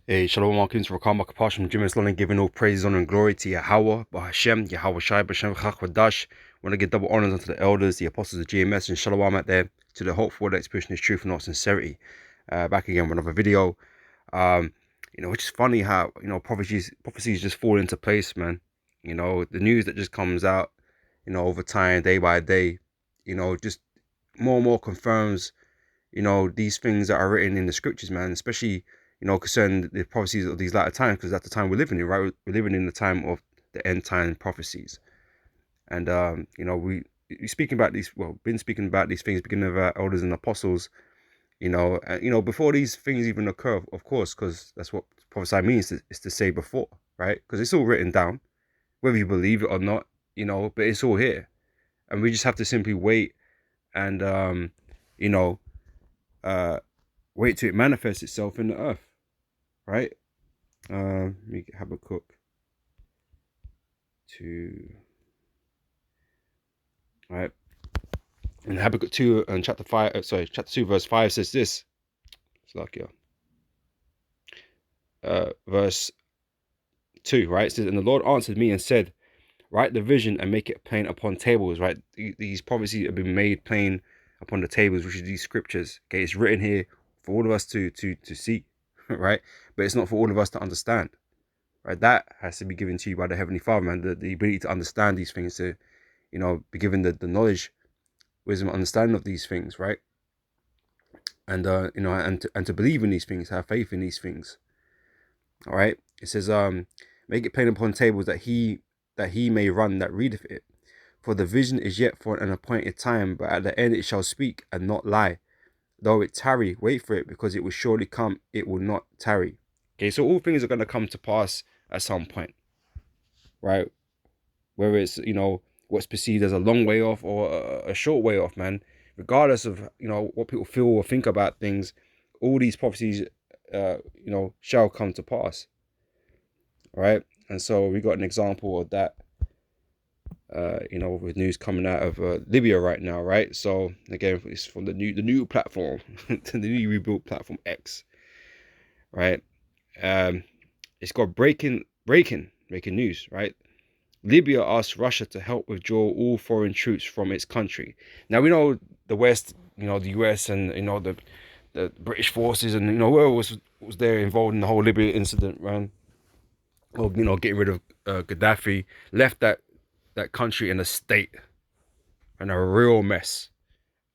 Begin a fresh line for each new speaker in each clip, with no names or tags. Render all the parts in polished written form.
Hey, Shalom, welcome to Rakam Makapashim, Jim Islam, giving all praise, honor, and glory to Yahweh, Bahashem, Yahweh Shai, Bashem Chachwadash. Want to give double honors unto the elders, the apostles of GMS, and Shalom out there to the hopeful that expression is truth and not sincerity. Back again with another video. Which is funny how, prophecies just fall into place, man. The news that just comes out, over time, day by day, just more and more confirms, these things that are written in the scriptures, man, especially concerning the prophecies of these latter times, because that's the time we're living in, right? We're living in the time of the end time prophecies. And, we speaking about these, well, been speaking about these things, beginning of our elders and apostles, before these things even occur, of course, because that's what prophesy means, is to say before, right? Because it's all written down, whether you believe it or not, but it's all here. And we just have to simply wait and, you know, uh, wait till it manifests itself in the earth, right? Let me get Habakkuk to, right? And Habakkuk 2 and chapter 5, chapter 2, verse 5 says this. It's like, verse 2, right? It says, and the Lord answered me and said, write the vision and make it plain upon tables, right? These prophecies have been made plain upon the tables, which is these scriptures. Okay, it's written here for all of us to see, right? But it's not for all of us to understand, right? That has to be given to you by the Heavenly Father, man. The ability to understand these things, to be given the knowledge, wisdom, understanding of these things, right? And and to believe in these things, have faith in these things. All right. It says, make it plain upon tables that he may run that readeth it. For the vision is yet for an appointed time, but at the end it shall speak and not lie. Though it tarry, wait for it, because it will surely come, it will not tarry. Okay, so all things are going to come to pass at some point, right? Whether it's, what's perceived as a long way off or a short way off, man. Regardless of, what people feel or think about things, all these prophecies, shall come to pass, right? And so we got an example of that, with news coming out of Libya right now, right? So again, it's from the new platform, the new rebuilt platform X, right? It's got breaking news, right? Libya asks Russia to help withdraw all foreign troops from its country. Now we know the West, the US and the British forces and whoever was there involved in the whole Libya incident, man, or getting rid of Gaddafi, left that country in a state and a real mess.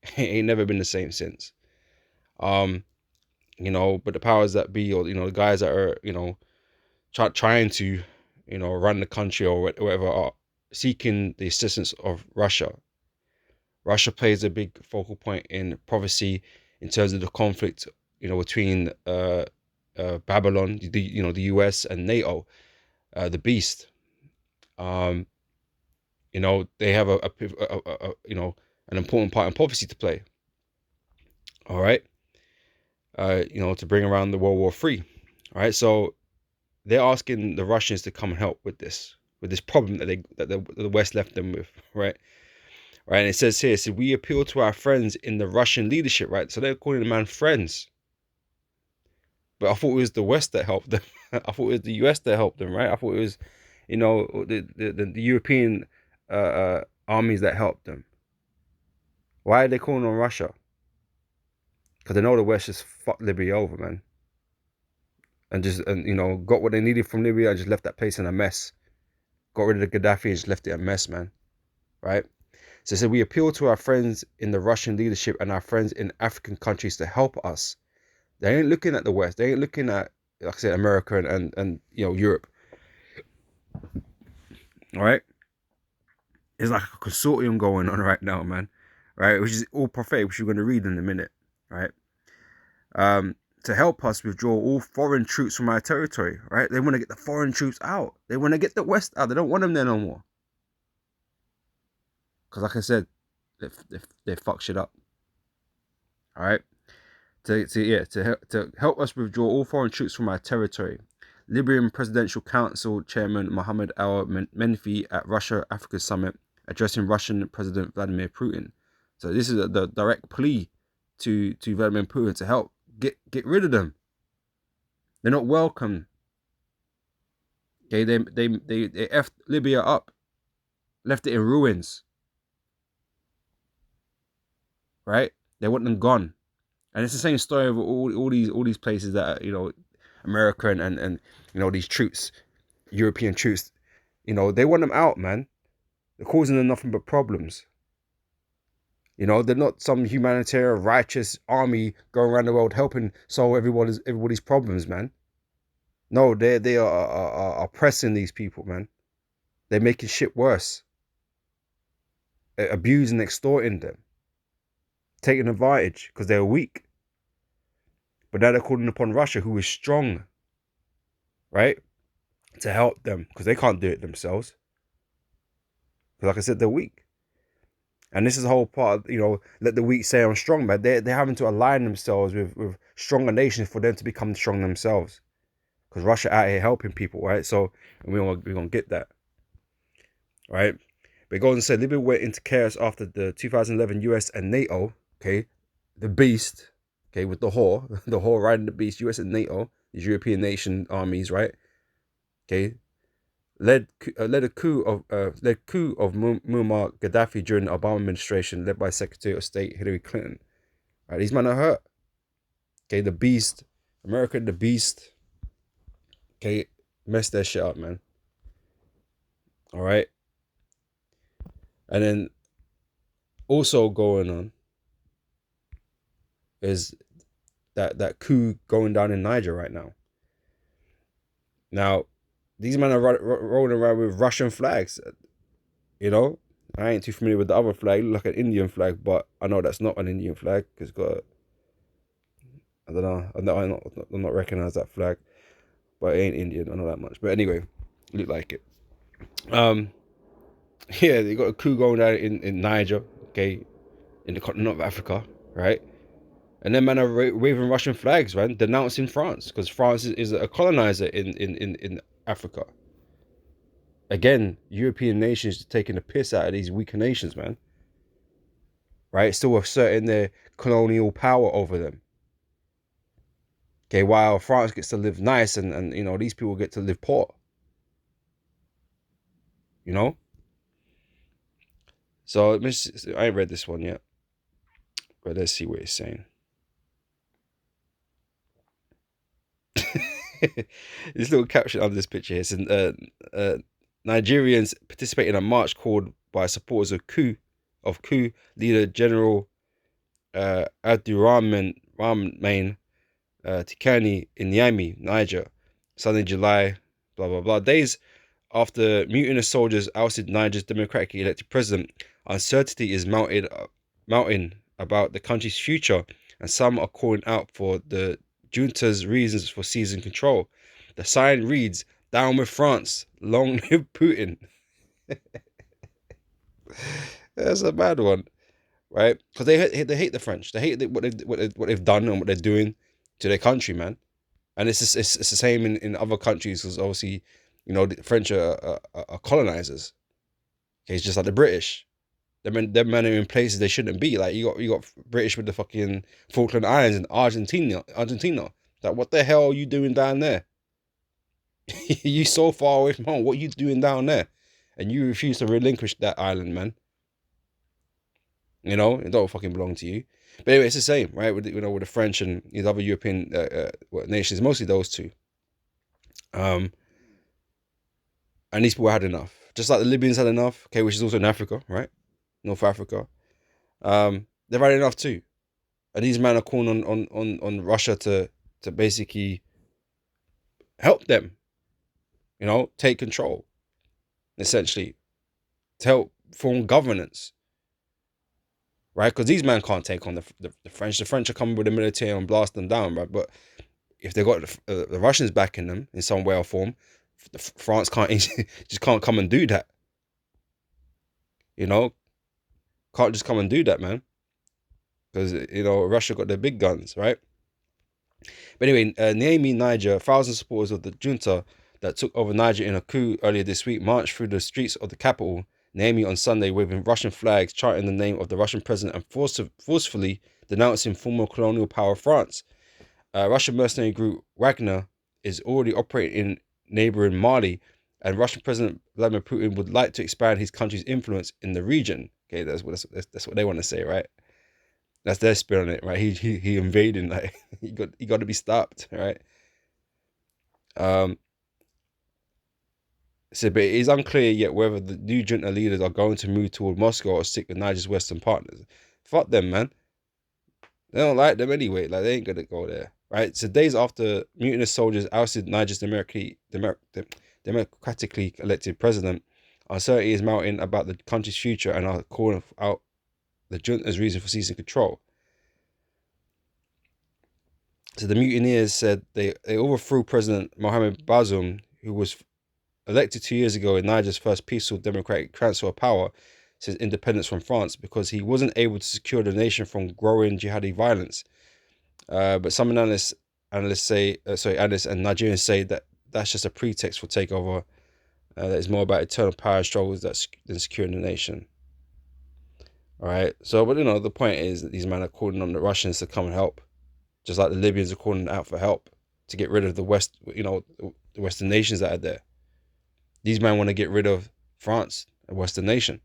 It ain't never been the same since. But the powers that be, or the guys that are trying to run the country or whatever, are seeking the assistance of Russia. Russia plays a big focal point in prophecy in terms of the conflict, between Babylon, the US and NATO, the beast. They have an important part in prophecy to play. All right. To bring around the World War III. All right. So they're asking the Russians to come and help with this problem that the West left them with, right? Right. And it says here, so we appeal to our friends in the Russian leadership, right? So they're calling the man friends. But I thought it was the West that helped them. I thought it was the US that helped them, right? I thought it was, the European armies that helped them. Why are they calling on Russia? Because they know the West just fucked Libya over, man. And got what they needed from Libya and just left that place in a mess. Got rid of the Gaddafi and just left it a mess, man. Right? So it said, we appeal to our friends in the Russian leadership and our friends in African countries to help us. They ain't looking at the West. They ain't looking at, like I said, America and Europe. All right? It's like a consortium going on right now, man. Right? Which is all prophetic, which you're going to read in a minute. Right? To help us withdraw all foreign troops from our territory, right? They want to get the foreign troops out. They want to get the West out. They don't want them there no more. Because like I said, they fuck shit up. All right? To help us withdraw all foreign troops from our territory. Libyan Presidential Council Chairman Mohammed Al-Menfi at Russia-Africa Summit addressing Russian President Vladimir Putin. So this is the direct plea to Vladimir Putin to help get rid of them. They're not welcome. Okay, they effed Libya up, left it in ruins, right? They want them gone. And it's the same story of all these places that are, America and these troops, European troops, they want them out, man. They're causing them nothing but problems. They're not some humanitarian righteous army going around the world helping solve everybody's problems, man. No, they are oppressing these people, man. They're making shit worse, abusing, extorting them, taking advantage because they're weak. But now they're calling upon Russia, who is strong, right, to help them because they can't do it themselves. Because, like I said, they're weak. And this is the whole part of, let the weak say I'm strong, man. They're having to align themselves with stronger nations for them to become strong themselves. Because Russia out here helping people, right? So we're gonna get that, right? But it goes and said Libya went into chaos after the 2011 US and NATO, okay, the beast, okay, with the whore, the whore riding the beast, US and NATO, these European nation armies, right? Okay, led a coup of Muammar Gaddafi during the Obama administration, led by Secretary of State Hillary Clinton. Right, these men are hurt. Okay, the beast, America, the beast. Okay, messed their shit up, man. All right, and then also going on is that coup going down in Niger right now. Now, these men are rolling around with Russian flags. I ain't too familiar with the other flag. It looks like an Indian flag, but I know that's not an Indian flag because it's got, I don't know. I'm not recognize that flag, but it ain't Indian. I know that much. But anyway, look like it. Yeah, they got a coup going down in Niger, okay, in the continent of Africa, right? And then man are waving Russian flags, man, denouncing France because France is a colonizer in Africa. Again, European nations taking the piss out of these weaker nations, man. Right? Still asserting their colonial power over them. Okay, while France gets to live nice and these people get to live poor. You know? So I ain't read this one yet. But let's see what it's saying. This little caption under this picture here says Nigerians participate in a march called by supporters of coup leader General Abdurrahman Tikani in Niamey, Niger, Sunday, July, blah blah blah. Days after mutinous soldiers ousted Niger's democratically elected president, uncertainty is mounting about the country's future, and some are calling out for the junta's reasons for seizing control. The sign reads, "Down with France, long live Putin." That's a bad one, right? Because they hate the French. They hate what they've done and what they're doing to their country, man. And it's the same in other countries because obviously, the French are colonizers. Okay, it's just like the British. Them men are in places they shouldn't be. Like you got British with the fucking Falkland Islands in Argentina. Like what the hell are you doing down there? You so far away from home. What are you doing down there? And you refuse to relinquish that island, man. It don't fucking belong to you. But anyway, it's the same, right? With the French and these other European nations, mostly those two. And these people had enough, just like the Libyans had enough. Okay, which is also in Africa, right? North Africa. They've had enough too, and these men are calling on Russia to basically help them, take control, essentially, to help form governance. Right, because these men can't take on the French. The French are coming with the military and blast them down, right? But if they got the Russians backing them in some way or form, France can't just can't come and do that. Can't just come and do that, man. Because Russia got their big guns, right? But anyway, Niamey, Niger, thousands of supporters of the junta that took over Niger in a coup earlier this week marched through the streets of the capital, Niamey, on Sunday, waving Russian flags, chanting the name of the Russian president and forcefully denouncing former colonial power France. Russian mercenary group Wagner is already operating in neighboring Mali, and Russian President Vladimir Putin would like to expand his country's influence in the region. Okay, that's what they want to say, right? That's their spin on it, right? He invading, like he got to be stopped, right? Um, so, but it is unclear yet whether the new junta leaders are going to move toward Moscow or stick with Niger's Western partners. Fuck them, man. They don't like them anyway. Like, they ain't gonna go there, right? So days after mutinous soldiers ousted Niger's democratically elected president, uncertainty is mounting about the country's future and are calling out the junta's reason for seizing control. So the mutineers said they overthrew President Mohamed Bazoum, who was elected 2 years ago in Niger's first peaceful democratic transfer of power since independence from France, because he wasn't able to secure the nation from growing jihadi violence. But some analysts and Nigerians say that that's just a pretext for takeover. That is more about eternal power struggles than securing the nation. All right. So, but the point is that these men are calling on the Russians to come and help, just like the Libyans are calling out for help to get rid of the the Western nations that are there. These men want to get rid of France, a Western nation.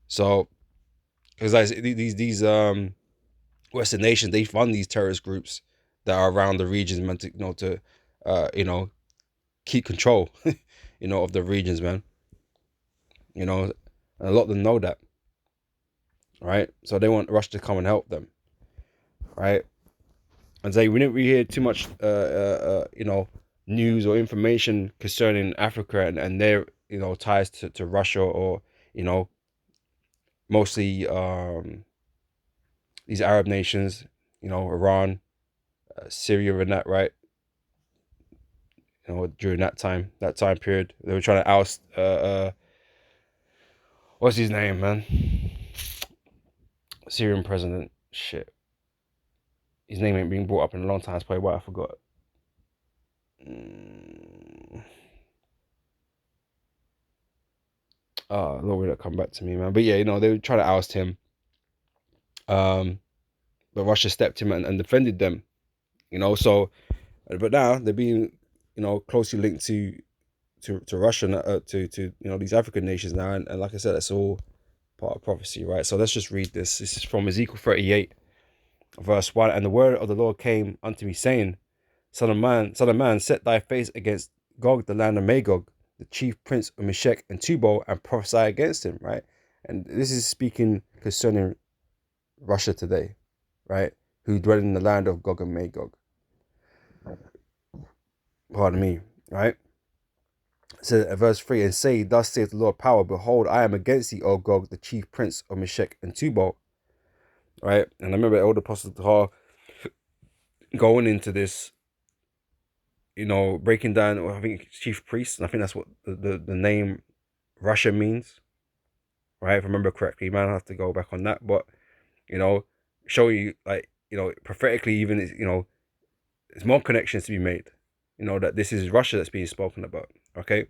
So, because these Western nations, they fund these terrorist groups that are around the regions, meant to keep control, of the regions, man. And a lot of them know that, right? So they want Russia to come and help them, right? And say we didn't really hear too much, news or information concerning Africa and their, ties to Russia, or, mostly these Arab nations, Iran, Syria, and that, right? During that time period, they were trying to oust what's his name, man? Syrian president. Shit, his name ain't being brought up in a long time. That's probably why I forgot. Oh, Lord, will not come back to me, man. But yeah, they were trying to oust him. But Russia stepped in and defended them. So, but now they're being, closely linked to Russia, to these African nations now, and like I said, that's all part of prophecy, right? So let's just read this. This is from Ezekiel 38, verse 1. And the word of the Lord came unto me, saying, Son of man, set thy face against Gog, the land of Magog, the chief prince of Meshech and Tubal, and prophesy against him, right? And this is speaking concerning Russia today, right? Who dwell in the land of Gog and Magog. Pardon me, right? So verse 3, and say, Thus saith the Lord power, behold, I am against thee, O Gog, the chief prince of Meshech and Tubal. Right? And I remember Elder Apostle Tahar going into this, breaking down, I think chief priest, and I think that's what the name Russia means. Right? If I remember correctly, you might have to go back on that, but showing you, like, prophetically, even, there's more connections to be made. That this is Russia that's being spoken about. Okay?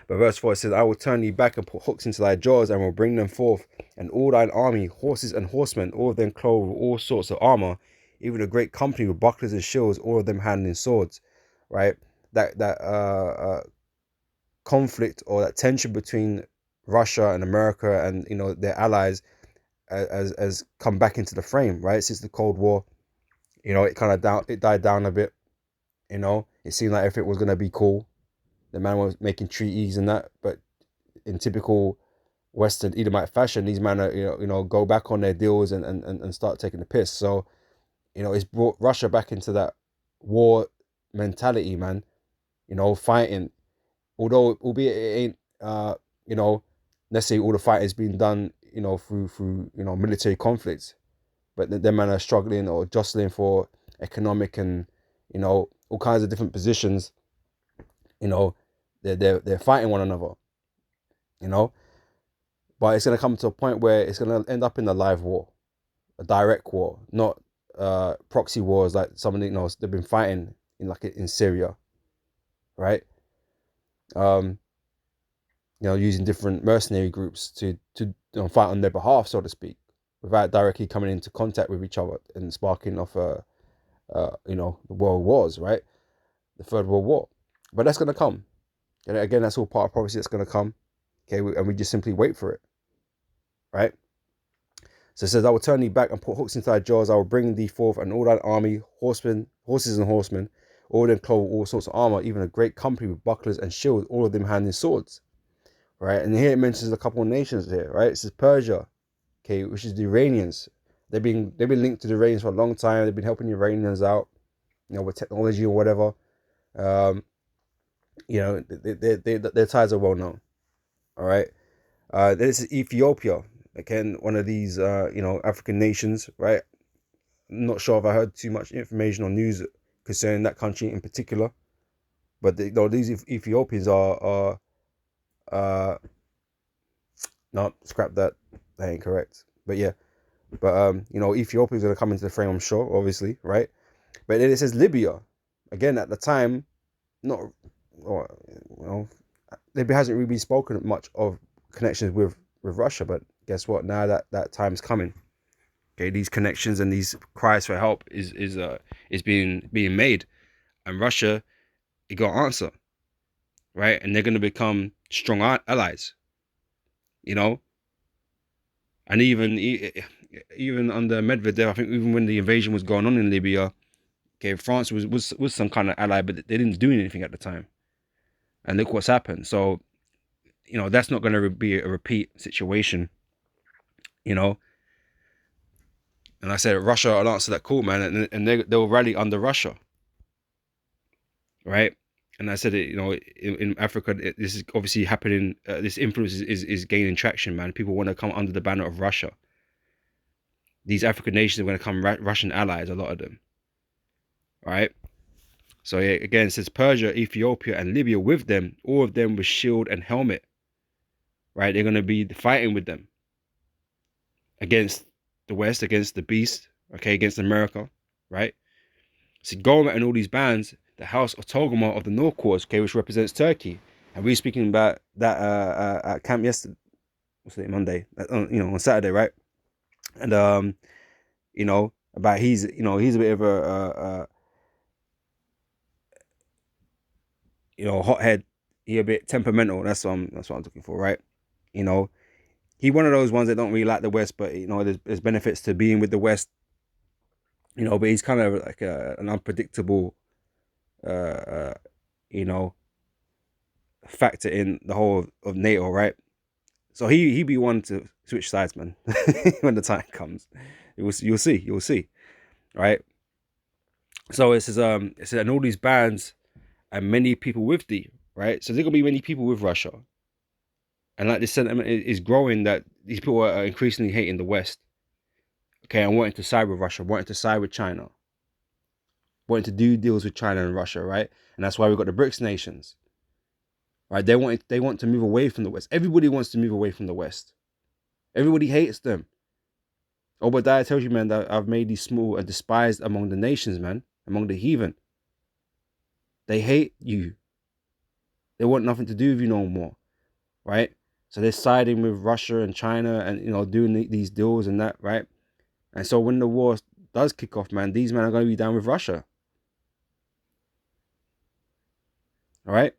But verse 4, it says, I will turn thee back and put hooks into thy jaws, and will bring them forth, and all thine army, horses and horsemen, all of them clothed with all sorts of armor, even a great company with bucklers and shields, all of them handling swords. Right? That conflict, or that tension between Russia and America and their allies has come back into the frame, right? Since the Cold War, it died down a bit. It seemed like everything was gonna be cool. The man was making treaties and that, but in typical Western Edomite fashion, these men are, go back on their deals and start taking the piss. So, it's brought Russia back into that war mentality, man. Fighting, although albeit it ain't, necessarily all the fighting's been done, through military conflicts, but them men are struggling or jostling for economic and all kinds of different positions. They're fighting one another, but it's gonna come to a point where it's gonna end up in a live war, a direct war, not proxy wars like some of they've been fighting in Syria, right? Using different mercenary groups to fight on their behalf, so to speak, without directly coming into contact with each other and sparking off the world wars, right? The Third World War. But that's gonna come. And again, that's all part of prophecy that's gonna come. Okay, and we just simply wait for it, right? So it says, I will turn thee back and put hooks into thy jaws. I will bring thee forth and all thine army, horses and horsemen, all of them clothed with all sorts of armor, even a great company with bucklers and shields, all of them handling swords. Right? And here it mentions a couple of nations here, right? It says Persia, okay, which is the Iranians. They've been linked to the Iranians for a long time. They've been helping the Iranians out, with technology or whatever. Their ties are well known. All right. This is Ethiopia, again, one of these African nations, right? I'm not sure if I heard too much information or news concerning that country in particular, but these Ethiopians are no, scrap that. That ain't correct. But yeah, Ethiopia is gonna come into the frame, I'm sure, obviously, right? But then it says Libya, again at the time, not, or Libya hasn't really been spoken much of connections with Russia, but guess what? Now that time's coming. Okay, these connections and these cries for help is being made, and Russia, it got an answer, right? And they're gonna become strong allies, and even under Medvedev, I think even when the invasion was going on in Libya, okay, France was some kind of ally, but they didn't do anything at the time, and look what's happened. So that's not going to be a repeat situation, And I said Russia will answer that call, man, and they'll rally under Russia, right? And I said it, in Africa, this is obviously happening. This influence is gaining traction, man. People want to come under the banner of Russia. These African nations are going to come Russian allies, a lot of them, right? So yeah, again, it says Persia, Ethiopia, and Libya with them, all of them with shield and helmet, right? They're going to be fighting with them against the West, against the beast, okay, against America, right? So Gomer and all these bands, the house of Togama of the North Cause, okay, which represents Turkey. And we were speaking about that at camp yesterday, what's it, Monday, on Saturday, right? And about he's a bit of a hothead. He a bit temperamental. That's what I'm looking for, right? He one of those ones that don't really like the West, but there's benefits to being with the West. But he's kind of like an unpredictable, factor in the whole of NATO, right? So he be one to switch sides, man, when the time comes. You'll see, right? So it says and all these bands and many people with thee, right? So there's gonna be many people with Russia, and like this sentiment is growing that these people are increasingly hating the West, okay, and wanting to side with Russia, wanting to side with China, wanting to do deals with China and Russia, right? And that's why we've got the BRICS nations, right? They want to move away from the West. Everybody wants to move away from the West. Everybody hates them. Obadiah tells you, man, that I've made these small and despised among the nations, man, among the heathen. They hate you. They want nothing to do with you no more, right? So they're siding with Russia and China and, doing these deals and that, right? And so when the war does kick off, man, these men are going to be down with Russia. All right?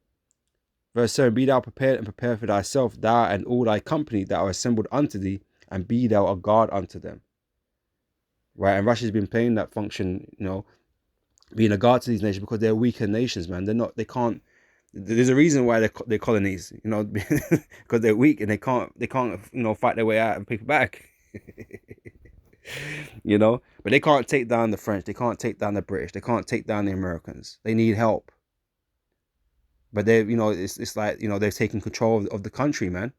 Verse 7, be thou prepared and prepare for thyself, thou and all thy company that are assembled unto thee, and be thou a guard unto them. Right? And Russia's been playing that function, being a guard to these nations because they're weaker nations, man. They can't, there's a reason why they're colonies, because they're weak and they can't, fight their way out and pick it back. But they can't take down the French, they can't take down the British, they can't take down the Americans. They need help. But they, it's like, they've taken control of the country, man.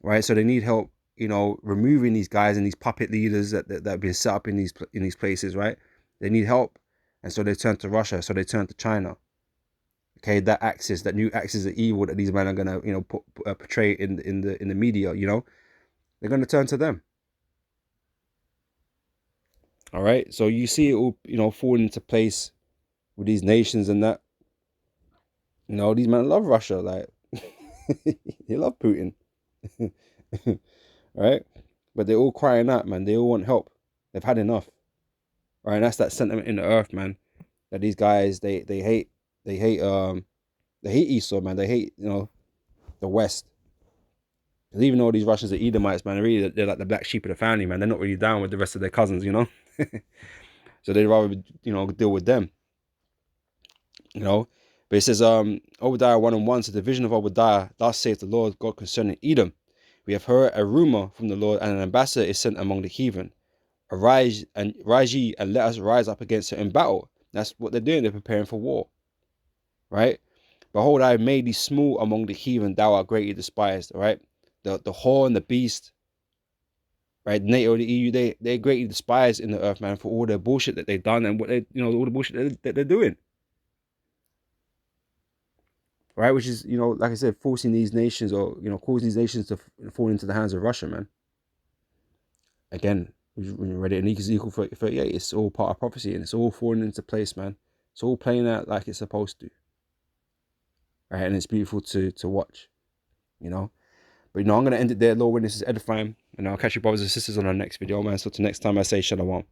Right? So they need help, removing these guys and these puppet leaders that have been set up in these places, right? They need help. And so they turn to Russia, so they turn to China. Okay, that new axis of evil that these men are gonna, portray in the media, they're gonna turn to them. All right, so you see it all, falling into place with these nations and that. These men love Russia, like they love Putin, right? but they're all crying out, man. They all want help. They've had enough, right? And that's that sentiment in the earth, man. That these guys they hate Esau, man. They hate the West. Because even though these Russians are Edomites, man, they're like the black sheep of the family, man. They're not really down with the rest of their cousins, So they'd rather deal with them, But it says Obadiah 1:1 says the vision of Obadiah, thus saith the Lord God concerning Edom. We have heard a rumor from the Lord, and an ambassador is sent among the heathen. Rise ye and let us rise up against her in battle. That's what they're doing. They're preparing for war, right? Behold, I have made thee small among the heathen. Thou art greatly despised, right? The whore and the beast, right? NATO, the EU, they're greatly despised in the earth, man, for all the bullshit that they've done and what all the bullshit that they're doing, right? Which is, like I said, forcing these nations or causing these nations to fall into the hands of Russia, man. Again, when you read it in Ezekiel 38, it's all part of prophecy and it's all falling into place, man. It's all playing out like it's supposed to, right? And it's beautiful to watch, But I'm gonna end it there, Lord, when this is edifying, and I'll catch you brothers and sisters on our next video, man. So till next time, I say shalom.